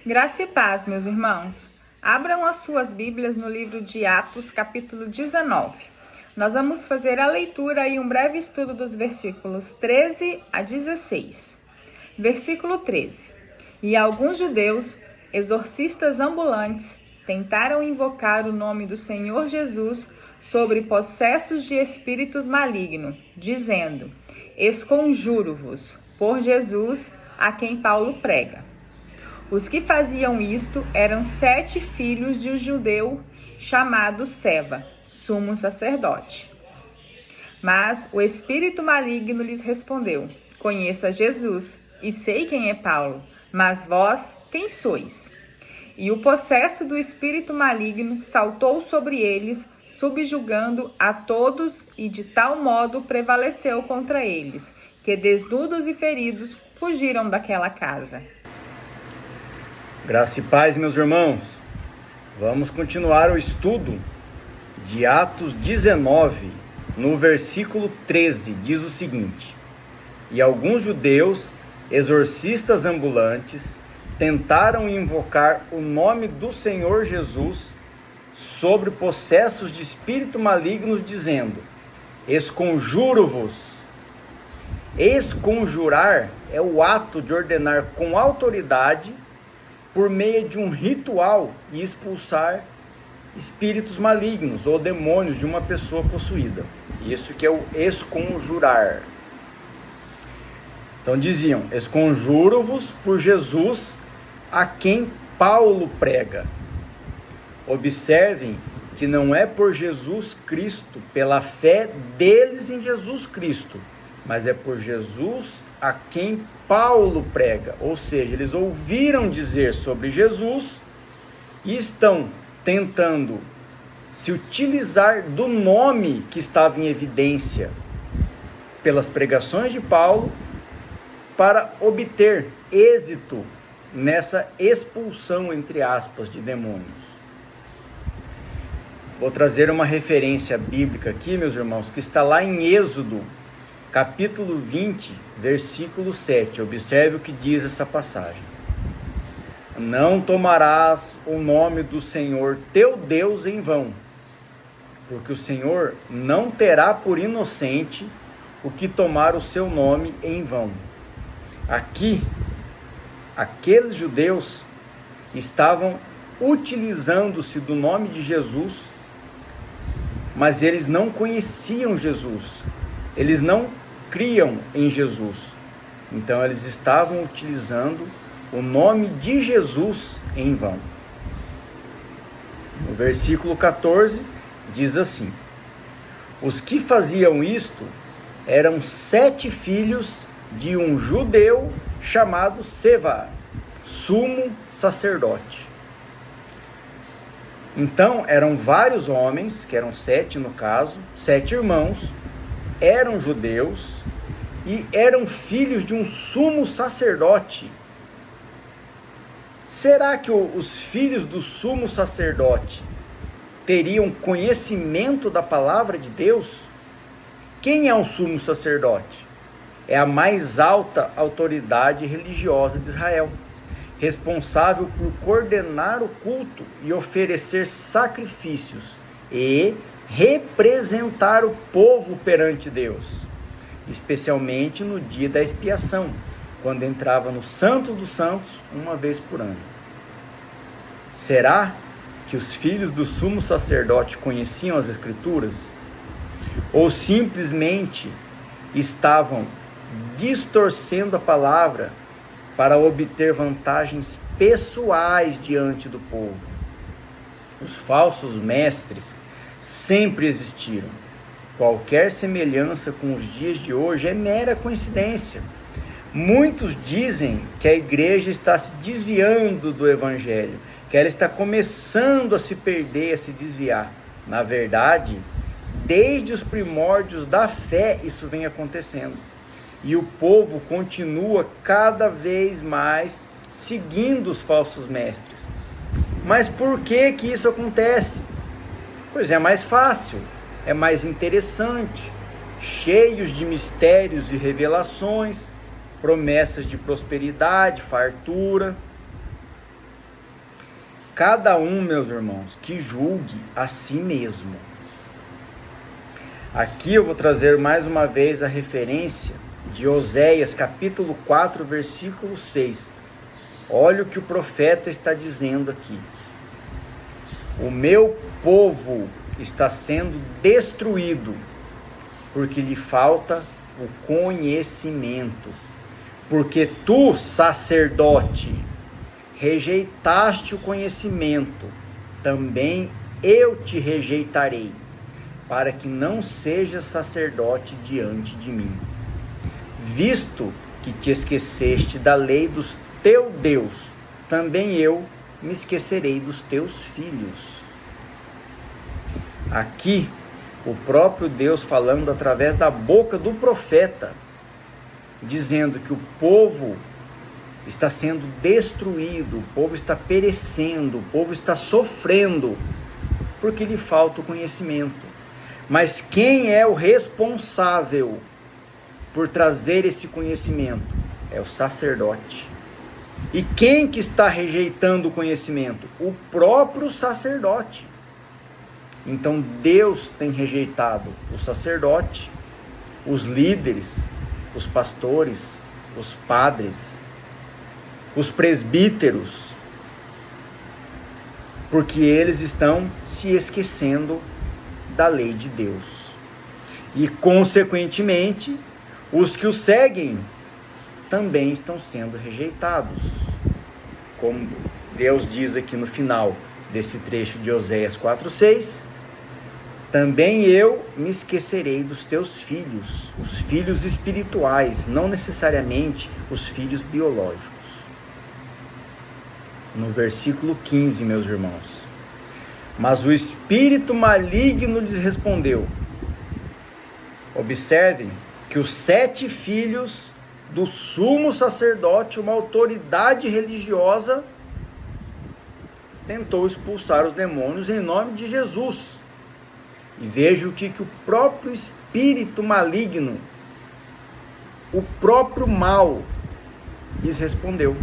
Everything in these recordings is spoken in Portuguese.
Graça e paz, meus irmãos. Abram as suas Bíblias no livro de Atos, capítulo 19. Nós vamos fazer a leitura e um breve estudo dos versículos 13 a 16. Versículo 13. E alguns judeus, exorcistas ambulantes, tentaram invocar o nome do Senhor Jesus sobre possessos de espíritos malignos, dizendo: Esconjuro-vos por Jesus, a quem Paulo prega. Os que faziam isto eram 7 filhos de um judeu chamado Seva, sumo sacerdote. Mas o espírito maligno lhes respondeu: Conheço a Jesus e sei quem é Paulo, mas vós quem sois? E o possesso do espírito maligno saltou sobre eles, subjugando a todos, e de tal modo prevaleceu contra eles, que desnudos e feridos fugiram daquela casa. Graça e paz, meus irmãos. Vamos continuar o estudo de Atos 19, no versículo 13, diz o seguinte: E alguns judeus, exorcistas ambulantes, tentaram invocar o nome do Senhor Jesus sobre possessos de espírito malignos, dizendo: Esconjuro-vos. Esconjurar é o ato de ordenar com autoridade, por meio de um ritual, e expulsar espíritos malignos ou demônios de uma pessoa possuída. Isso que é o esconjurar. Então diziam: Esconjuro-vos por Jesus, a quem Paulo prega. Observem que não é por Jesus Cristo, pela fé deles em Jesus Cristo, mas é por Jesus a quem Paulo prega. Ou seja, eles ouviram dizer sobre Jesus e estão tentando se utilizar do nome que estava em evidência pelas pregações de Paulo para obter êxito nessa expulsão, entre aspas, de demônios. Vou trazer uma referência bíblica aqui, meus irmãos, que está lá em Êxodo, capítulo 20, versículo 7. Observe o que diz essa passagem. Não tomarás o nome do Senhor teu Deus em vão, porque o Senhor não terá por inocente o que tomar o seu nome em vão. Aqui, aqueles judeus estavam utilizando-se do nome de Jesus, mas eles não conheciam Jesus, eles não criam em Jesus. Então eles estavam utilizando o nome de Jesus em vão. O versículo 14 diz assim: Os que faziam isto eram 7 filhos de um judeu chamado Seva, sumo sacerdote. Então eram vários homens, que eram 7 no caso, 7 irmãos, eram judeus e eram filhos de um sumo sacerdote. Será que os filhos do sumo sacerdote teriam conhecimento da palavra de Deus? Quem é o sumo sacerdote? É a mais alta autoridade religiosa de Israel, responsável por coordenar o culto e oferecer sacrifícios e representar o povo perante Deus, especialmente no dia da expiação, quando entrava no Santo dos Santos uma vez por ano. Será que os filhos do sumo sacerdote conheciam as Escrituras? Ou simplesmente estavam distorcendo a palavra para obter vantagens pessoais diante do povo? Os falsos mestres sempre existiram. Qualquer semelhança com os dias de hoje é mera coincidência. Muitos dizem que a igreja está se desviando do evangelho, que ela está começando a se perder, a se desviar. Na verdade, desde os primórdios da fé isso vem acontecendo. E o povo continua cada vez mais seguindo os falsos mestres. Mas por que isso acontece? Pois é mais fácil, é mais interessante, cheios de mistérios e revelações, promessas de prosperidade, fartura. cada um, meus irmãos, que julgue a si mesmo. Aqui eu vou trazer mais uma vez a referência de Oséias, capítulo 4, versículo 6. Olha o que o profeta está dizendo aqui. O meu povo está sendo destruído, porque lhe falta o conhecimento. Porque tu, sacerdote, rejeitaste o conhecimento, também eu te rejeitarei, para que não sejas sacerdote diante de mim. Visto que te esqueceste da lei do teu Deus, também eu me esquecerei dos teus filhos. Aqui, o próprio Deus falando através da boca do profeta, dizendo que o povo está sendo destruído, o povo está perecendo, o povo está sofrendo, porque lhe falta o conhecimento. Mas quem é o responsável por trazer esse conhecimento? É o sacerdote. E quem que está rejeitando o conhecimento? O próprio sacerdote. Então Deus tem rejeitado o sacerdote, os líderes, os pastores, os padres, os presbíteros, porque eles estão se esquecendo da lei de Deus. E, consequentemente, os que o seguem também estão sendo rejeitados. Como Deus diz aqui no final desse trecho de Oséias 4:6, também eu me esquecerei dos teus filhos, os filhos espirituais, não necessariamente os filhos biológicos. No versículo 15, meus irmãos. Mas o espírito maligno lhes respondeu. Observem que os 7 filhos do sumo sacerdote, uma autoridade religiosa, tentou expulsar os demônios em nome de Jesus. E veja o que o próprio espírito maligno, o próprio mal, lhes respondeu.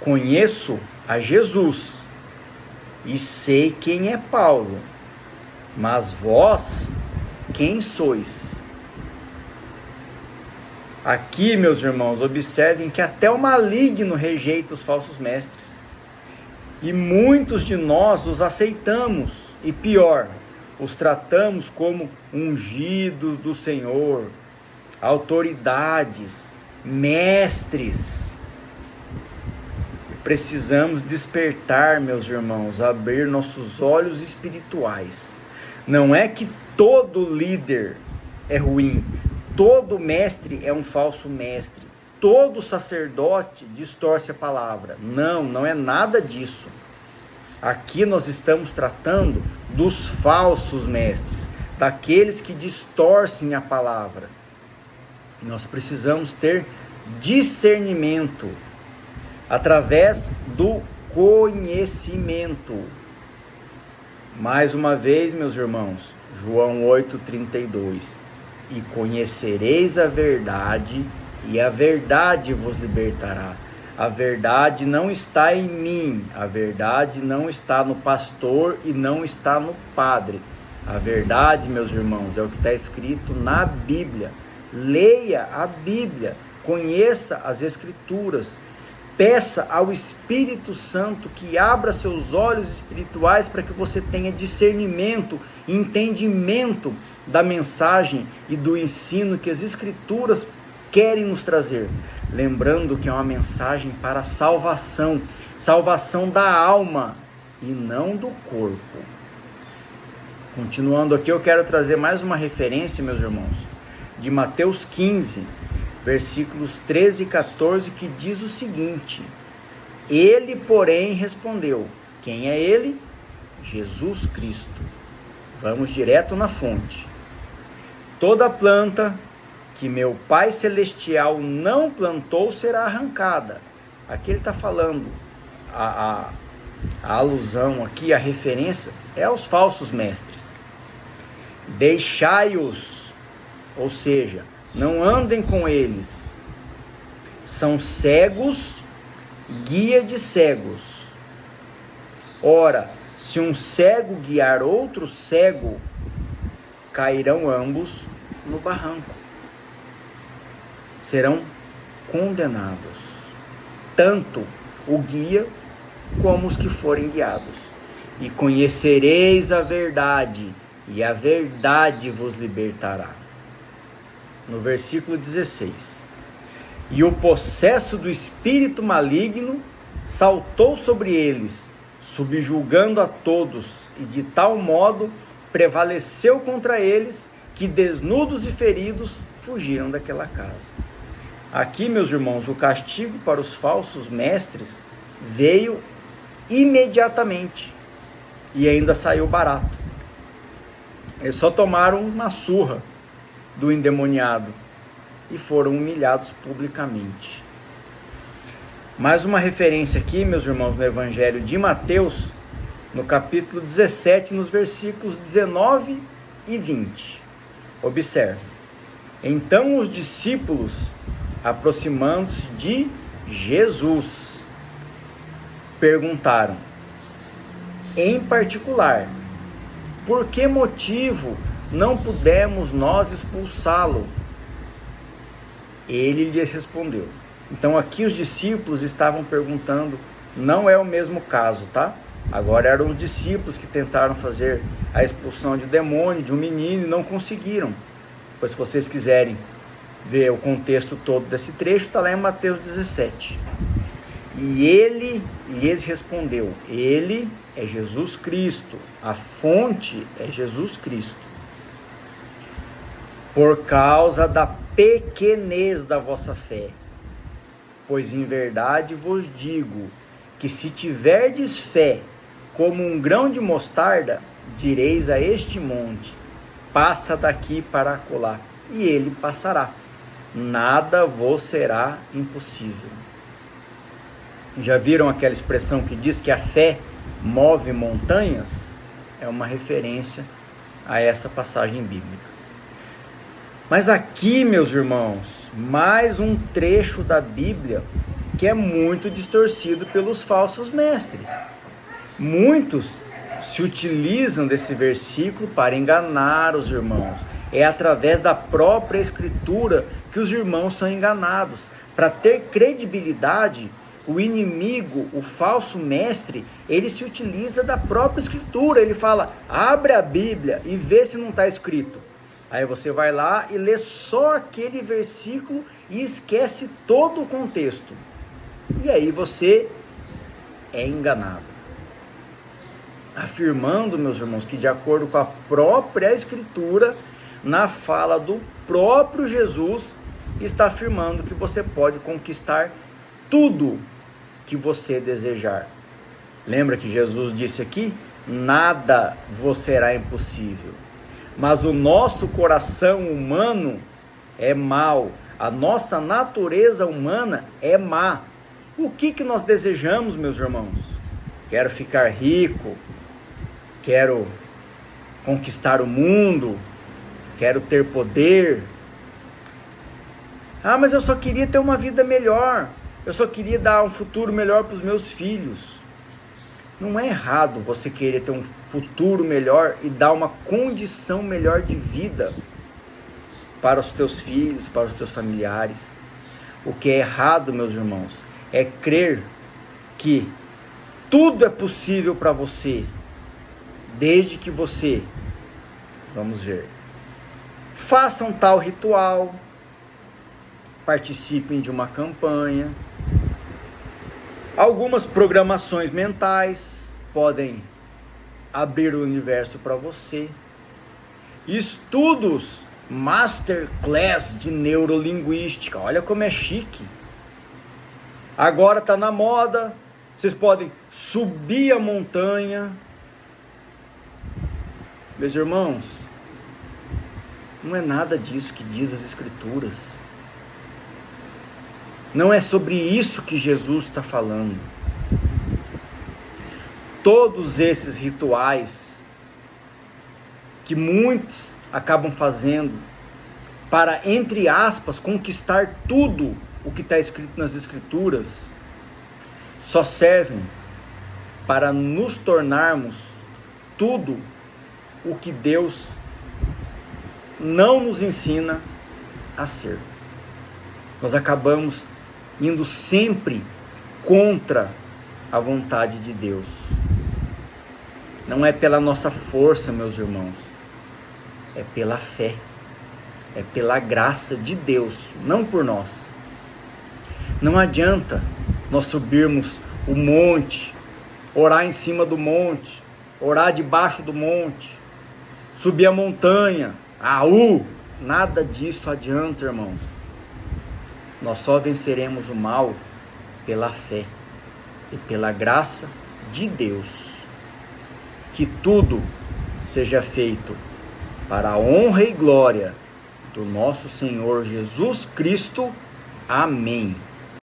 Conheço a Jesus e sei quem é Paulo, mas vós, quem sois? Aqui, meus irmãos, observem que até o maligno rejeita os falsos mestres. E muitos de nós os aceitamos, e pior, os tratamos como ungidos do Senhor, autoridades, mestres. Precisamos despertar, meus irmãos, abrir nossos olhos espirituais. Não é que todo líder é ruim, todo mestre é um falso mestre, todo sacerdote distorce a palavra. Não é nada disso. Aqui nós estamos tratando dos falsos mestres, daqueles que distorcem a palavra. Nós precisamos ter discernimento através do conhecimento. Mais uma vez, meus irmãos, João 8:32. E conhecereis a verdade, e a verdade vos libertará. A verdade não está em mim, a verdade não está no pastor e não está no padre. A verdade, meus irmãos, é o que está escrito na Bíblia. Leia a Bíblia, conheça as Escrituras, peça ao Espírito Santo que abra seus olhos espirituais para que você tenha discernimento, entendimento da mensagem e do ensino que as Escrituras querem nos trazer. Lembrando que é uma mensagem para a salvação, salvação da alma e não do corpo. Continuando aqui, eu quero trazer mais uma referência, meus irmãos, de Mateus 15, versículos 13 e 14, que diz o seguinte: ele, porém, respondeu. Quem é ele? Jesus Cristo. Vamos direto na fonte. Toda planta que meu Pai Celestial não plantou será arrancada. Aqui ele está falando, a alusão aqui, a referência é aos falsos mestres. Deixai-os, ou seja, não andem com eles. São cegos, guia de cegos. Ora, se um cego guiar outro cego, cairão ambos no barranco. Serão condenados, tanto o guia como os que forem guiados. E conhecereis a verdade, e a verdade vos libertará. No versículo 16. E o possesso do espírito maligno saltou sobre eles, subjugando a todos, e de tal modo prevaleceu contra eles, que desnudos e feridos fugiram daquela casa. Aqui, meus irmãos, o castigo para os falsos mestres veio imediatamente e ainda saiu barato. Eles só tomaram uma surra do endemoniado e foram humilhados publicamente. Mais uma referência aqui, meus irmãos, no Evangelho de Mateus, no capítulo 17, nos versículos 19 e 20. Observe. Então os discípulos, aproximando-se de Jesus, perguntaram, em particular, por que motivo não pudemos nós expulsá-lo? Ele lhes respondeu. Então aqui os discípulos estavam perguntando, não é o mesmo caso, tá? Agora eram os discípulos que tentaram fazer a expulsão de demônio, de um menino, e não conseguiram. Pois se vocês quiserem ver o contexto todo desse trecho, está lá em Mateus 17. E ele lhes respondeu, ele é Jesus Cristo, a fonte é Jesus Cristo. Por causa da pequenez da vossa fé, pois em verdade vos digo, que se tiverdes fé como um grão de mostarda, direis a este monte, passa daqui para acolá, e ele passará. Nada vos será impossível. Já viram aquela expressão que diz que a fé move montanhas? É uma referência a essa passagem bíblica. Mas aqui, meus irmãos, mais um trecho da Bíblia que é muito distorcido pelos falsos mestres. Muitos se utilizam desse versículo para enganar os irmãos. É através da própria Escritura que os irmãos são enganados. Para ter credibilidade, o inimigo, o falso mestre, ele se utiliza da própria Escritura. Ele fala, abre a Bíblia e vê se não está escrito. Aí você vai lá e lê só aquele versículo e esquece todo o contexto. E aí você é enganado. Afirmando, meus irmãos, que de acordo com a própria Escritura, na fala do próprio Jesus, está afirmando que você pode conquistar tudo que você desejar. Lembra que Jesus disse aqui? Nada vos será impossível. Mas o nosso coração humano é mau. A nossa natureza humana é má. O que nós desejamos, meus irmãos? Quero ficar rico. Quero conquistar o mundo. Quero ter poder. Ah, mas eu só queria ter uma vida melhor. Eu só queria dar um futuro melhor para os meus filhos. Não é errado você querer ter um futuro melhor e dar uma condição melhor de vida para os teus filhos, para os teus familiares. O que é errado, meus irmãos, é crer que tudo é possível para você, desde que você, vamos ver, faça um tal ritual, participem de uma campanha. Algumas programações mentais podem abrir o universo para você. Estudos masterclass de neurolinguística. Olha como é chique. Agora está na moda. Vocês podem subir a montanha. Meus irmãos, não é nada disso que diz as Escrituras. Não é sobre isso que Jesus está falando. Todos esses rituais que muitos acabam fazendo para, entre aspas, conquistar tudo o que está escrito nas Escrituras, só servem para nos tornarmos tudo o que Deus não nos ensina a ser. Nós acabamos indo sempre contra a vontade de Deus. Não é pela nossa força, meus irmãos, é pela fé, é pela graça de Deus, não por nós. Não adianta nós subirmos o monte, orar em cima do monte, orar debaixo do monte, subir a montanha, nada disso adianta, irmãos. Nós só venceremos o mal pela fé e pela graça de Deus. Que tudo seja feito para a honra e glória do nosso Senhor Jesus Cristo. Amém.